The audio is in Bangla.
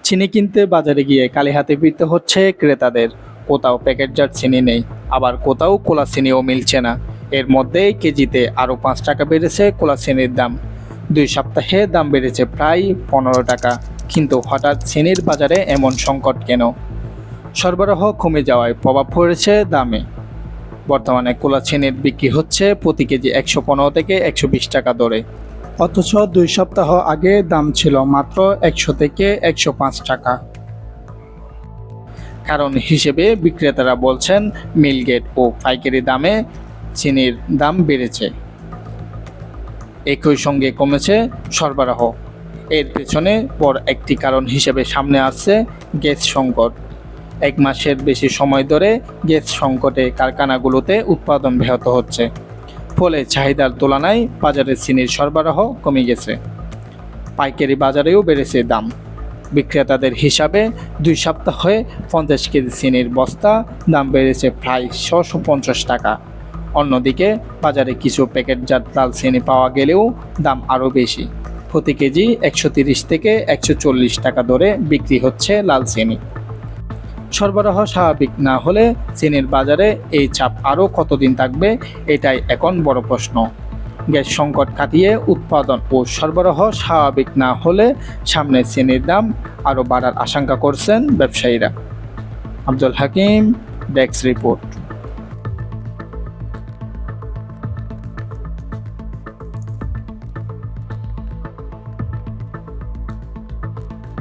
চিনি কিনতে বাজারে গিয়ে খালি হাতে ফিরতে হচ্ছে ক্রেতাদের। কোথাও প্যাকেটজাত চিনি নেই, আবার কোথাও কোলা চিনিও মিলছে না। এর মধ্যেই কেজিতে আরও 5 টাকা বেড়েছে কোলা চিনির দাম। 2 সপ্তাহে দাম বেড়েছে প্রায় 15 টাকা। কিন্তু হঠাৎ চিনির বাজারে এমন সংকট কেন? সরবরাহ কমে যাওয়ায় প্রভাব পড়েছে দামে। বর্তমানে কোলা চিনির বিক্রি হচ্ছে প্রতি কেজি 115 থেকে 120 টাকা দরে, অথচ 2 সপ্তাহ আগে দাম ছিল মাত্র 100 থেকে 105 টাকা। কারণ হিসেবে বিক্রেতারা বলছেন মিলগেট ও পাইকারি দামে চিনির দাম বেড়েছে, একই সঙ্গে কমেছে সরবরাহ। এর পেছনে বড় একটি কারণ হিসেবে সামনে আসছে গ্যাস সংকট। 1 মাসের বেশি সময় ধরে গ্যাস সংকটে কারখানাগুলোতে উৎপাদন ব্যাহত হচ্ছে, ফলে চাহিদার তুলনায় বাজারে চিনির সরবরাহ কমে গেছে। পাইকারি বাজারেও বেড়েছে দাম। বিক্রেতাদের হিসাবে 2 সপ্তাহে 50 কেজি চিনির বস্তা দাম বেড়েছে প্রায় 650 টাকা। অন্যদিকে বাজারে কিছু প্যাকেটজাত লাল চিনি পাওয়া গেলেও দাম আরও বেশি। প্রতি কেজি 130 থেকে 140 টাকা দরে বিক্রি হচ্ছে লাল চিনি। সরবরাহ স্বাভাবিক না হলে চিনির বাজারে এই চাপ আরও কতদিন থাকবে, এটাই এখন বড় প্রশ্ন। গ্যাস সংকট কাটিয়ে উৎপাদন ও সরবরাহ স্বাভাবিক না হলে সামনে চিনির দাম আরও বাড়ার আশঙ্কা করছেন ব্যবসায়ীরা। Abdul Hakim, desk report.